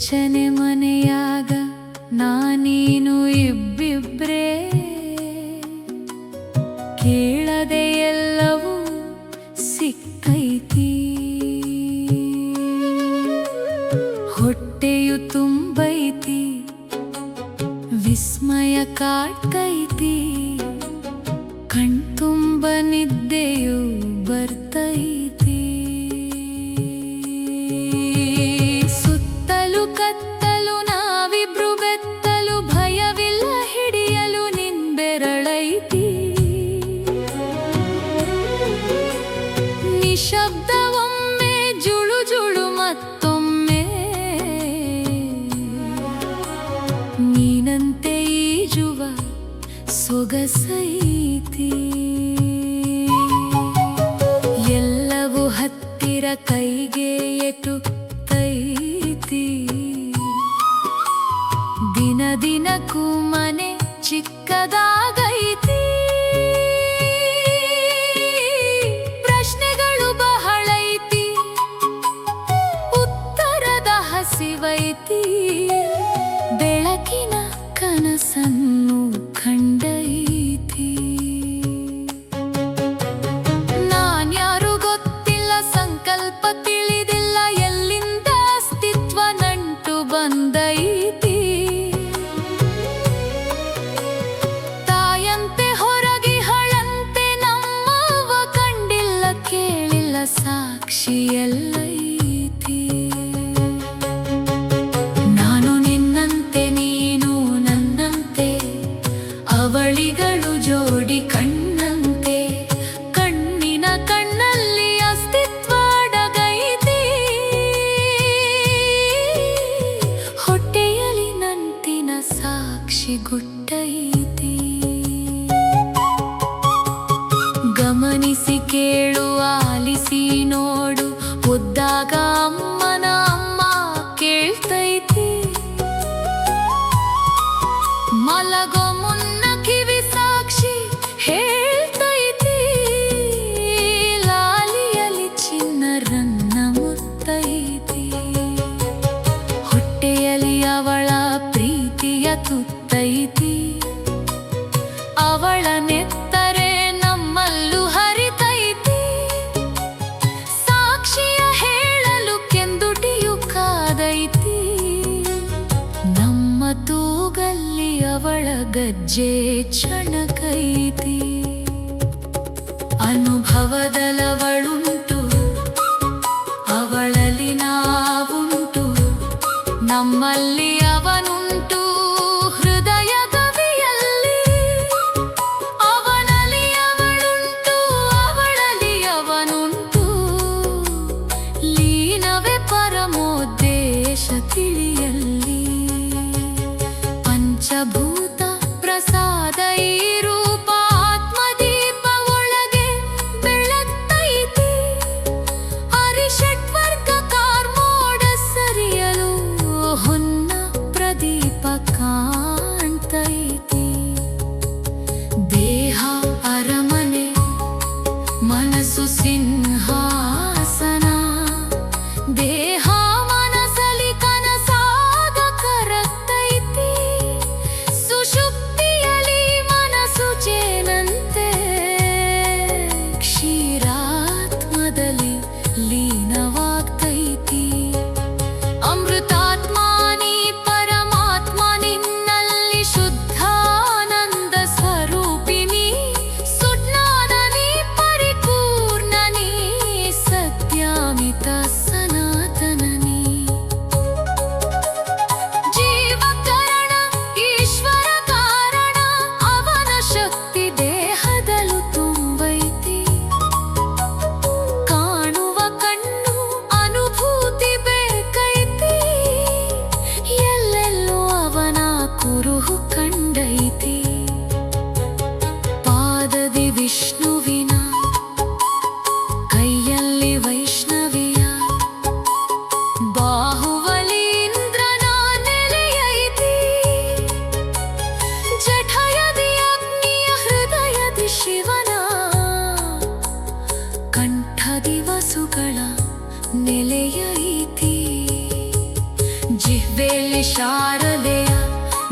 ಬೆಚ್ಚನೆ ಮನೆಯಾಗ ನಾನೀನು ಇಬ್ಬಿಬ್ರೇ ಕೇಳದೆ ಎಲ್ಲವೂ ಸಿಕ್ಕೈತಿ ಹೊಟ್ಟೆಯು ತುಂಬೈತಿ ವಿಸ್ಮಯ ಕಾಡ್ತೈತಿ ಕಣ್ತುಂಬ ನಿದ್ದೆಯು ಬರ್ತೈತಿ ಸುತ್ತಲು ಕತ್ತಲು ನಾವಿಬ್ರು ಬೆತ್ತಲು ಭಯವಿಲ್ಲ ಹಿಡಿಯಲು ನಿನ್ಬೆರಳೈತಿ ನಿಶಬ್ದ ಒಮ್ಮೆ ಜುಳು ಜುಳು ಮತ್ತೊಮ್ಮೆ ನೀನಂತೆ ಈಜುವ ಸೊಗಸೈತಿ ಎಲ್ಲವೂ ಹತ್ತಿರ ಕೈಗೆ ಎಟುತ್ತೈತಿ ದಿನ ದಿನಕ್ಕೂ ಮನೆ ಚಿಕ್ಕದಾಗೈತಿ ಪ್ರಶ್ನೆಗಳು ಬಹಳೈತಿ ಉತ್ತರದ ಹಸಿವೈತಿ ಬೆಳಕಿನ ಕನಸನ್ನು ಕಂಡೈತಿ ನಾನ್ಯಾರು ಗೊತ್ತಿಲ್ಲ ಸಂಕಲ್ಪ ತಿಳಿದಿಲ್ಲ ಎಲ್ಲಿಂದ ಅಸ್ತಿತ್ವ ನಂಟು ಬಂದೈತಿ ತಾಯಂತೆ ಹೊರಗೆ ಹಳಂತೆ ನಮ್ಮವ ಕಂಡಿಲ್ಲ ಕೇಳಿಲ್ಲ ಸಾಕ್ಷಿ ಎಲ್ಲೈತಿ ನಾನು ನಿನ್ನಂತೆ ನೀನು ನನ್ನಂತೆ ಅವಳಿಗಳು ಜೋಡಿ ಕಣ್ಣಂತೆ ಕಣ್ಣಿನ ಕಣ್ಣಲ್ಲಿ ಅಸ್ತಿತ್ವ ಅಡಗೈತಿ ಹೊಟ್ಟೆಯಲ್ಲಿ ನಂಟಿನ ಸಾಕ್ಷಿ ಗುಟ್ಟೈತಿ ಗಮನಿಸಿ ಕೇಳು ಆಲಿಸಿ ನೋಡು ಒದ್ದಾಗ ಅಮ್ಮನ ಅಮ್ಮ ಕೇಳ್ತೈತಿ ಮಲಗೋ ಮುನ್ನ ಕಿವಿ ಸಾಕ್ಷಿ ಹೇಳ್ತೈತಿ ಲಾಲಿಯಲ್ಲಿ ಚಿನ್ನರನ್ನ ಮುತ್ತೈತಿ ಹೊಟ್ಟೆಯಲ್ಲಿ ಅವಳ ಪ್ರೀತಿಯ ತುತ್ತೈತಿ ಅವಳ ನೆತ್ತರೆ ನಮ್ಮಲ್ಲೂ ಹರಿತೈತಿ ಸಾಕ್ಷಿಯ ಹೇಳಲು ಕೆಂದುಟಿಯು ಕಾದೈತಿ ನಮ್ಮ ತೂಗಲ್ಲಿ ಅವಳ ಗಜ್ಜೆ ಚಣಕೈತಿ ಅನುಭವದಲವಳುಂಟು ಅವಳಲ್ಲಿ ನಾವುಂಟು ನಮ್ಮಲ್ಲಿ ಅವನುಂಟು ಹೃದಯ ಗವಿಯಲ್ಲಿ ಅವನಲ್ಲಿ ಅವಳುಂಟು ಅವಳಲ್ಲಿ ಅವನುಂಟು ಲೀನವೇ ಪರಮೋದ್ದೇಶ ತಿಳಿಯಲ್ಲಿ ಪಂಚಭೂತ ಪ್ರಸಾದ ಈ ರೂಪ ಆತ್ಮದೀಪ ಒಳಗೆ ಬೆಳಗ್ತೈತಿ ಅರಿಷಟ್ವರ್ಗ ಕಾರ್ಮೋಡ ಸರಿಯಲು ಹೊನ್ನ ಪ್ರದೀಪ ಕಾಣ್ತೈತಿ ದೇಹ ಅರಮನೆ ಮನಸ್ಸು ಸಿಂಹಾಸನ ದೇಹ ಮನಸಲಿ ಕನಸಾಗ ಕರಗ್ತೈತಿ ಸುಷುಪ್ತಿಯಲ್ಲಿ ಮನಸ್ಸು ಚೇನಂತೆ ಕ್ಷೀರಾತ್ಮದಲ್ಲಿ ಲೀನವಾಗ್ತೈತಿ ಅಮೃತಾತ್ಮಾನಿ ಪರಮಾತ್ಮ ನಿನ್ನಲ್ಲಿ ಶುದ್ಧ ತಾರಲೆಯ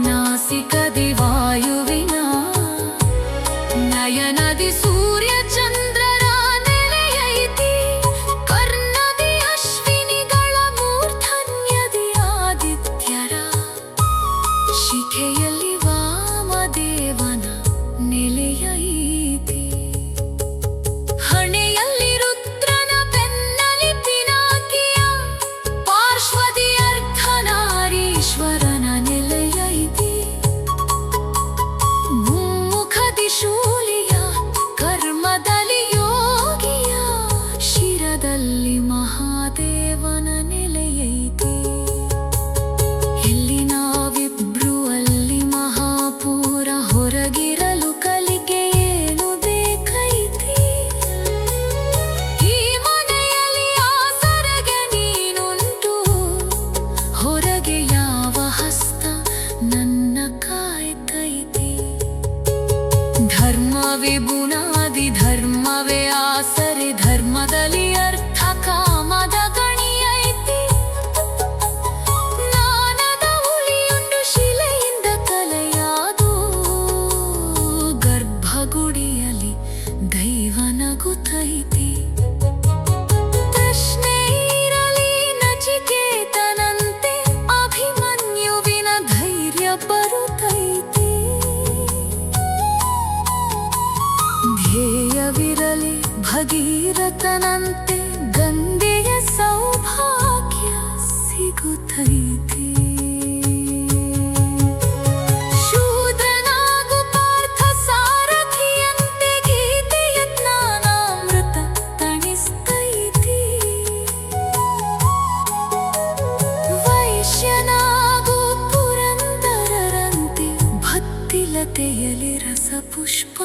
ನಾಸಿಕದಿ ವಾಯುವಿನ ನಯನದಿ ಸೂರ್ಯ ಚಂದ್ರರ ನೆಲೆಯೈತಿ ಕರ್ಣದಿ ಅಶ್ವಿನಿಗಳ ಮೂರ್ಧನ್ಯದಿ ಆದಿತ್ಯರ ಶಿಖೆಯಲ್ಲಿ ವಾಮದೇವನ ನೆಲೆಯೈತಿ ಹಣೆಯಲ್ಲಿ ರುದ್ರನ ಬೆನ್ನಲಿ ಪಿನಾಕಿಯ ಪಾರ್ಶ್ವದಿ ಅರ್ಧನಾರೀಶ್ವರನ ನೆಲೆಯೈತಿ ಮುಮ್ಮುಖದಿ ಶೂಲಿಯ ಕರ್ಮದಲ್ಲಿ ಯೋಗಿಯ ಶಿರದಲ್ಲಿ ಮಹಾದೇವನ ನೆಲೆಯೈತಿ ಇಲ್ಲಿ ನಾವಿಬ್ರು ಅಲ್ಲಿ ಮಹಾಪೂರ ಹೊರಗಿರಲು ಕಲಿಗೆ ಏನು ಬೇಕೈತಿ ಈ ಮನೆಯಲ್ಲಿ ಆಸರೆಗೆ ನೀನುಂಟು ಹೊರಗೆ ಯಾವ ಹಸ್ತ ನನ್ನ ಕಾಯ್ತೈತಿ ಧರ್ಮವೇ ಬುನಾದಿ ಧರ್ಮವೇ ಆಸರೆ ಧರ್ಮದಲ್ಲಿ ಅರ್ಥ ಕಾಮದ ಗಣಿಯೈತಿ ಜ್ಞಾನದ ಹುಲಿಯುಂಡು ಶಿಲೆಯಿಂದ ಕಲೆಯಾದು ಗರ್ಭಗುಡಿಯಲ್ಲಿ ದೈವನ ಗುತೈತಿ ಪ್ರಶ್ನೆ ಇರಲಿ ನಚಿಕೇತನಂತೆ ಅಭಿಮನ್ಯುವಿನ ಧೈರ್ಯ ಬರುತ್ತೈತಿ ಧ್ಯೇಯವಿರಲಿ ಭಗೀರಥನಂತೆ ಗಂಗೆಯ ಸೌಭಾಗ್ಯ ಸಿಗುತ್ತೈತಿ ಶೂದ್ರನಾಗು ಪಾರ್ಥ ಸಾರಥಿಯಂತೆ ಗೀತೆಯ ಜ್ಞಾನಾಮೃತ ತಣಿಸ್ತೈತಿ ವೈಶ್ಯನಾಗು ಪುರಂದರರಂತೆ ಭಕ್ತಿಲತೆಯಲ್ಲಿ ರಸಪುಷ್ಪ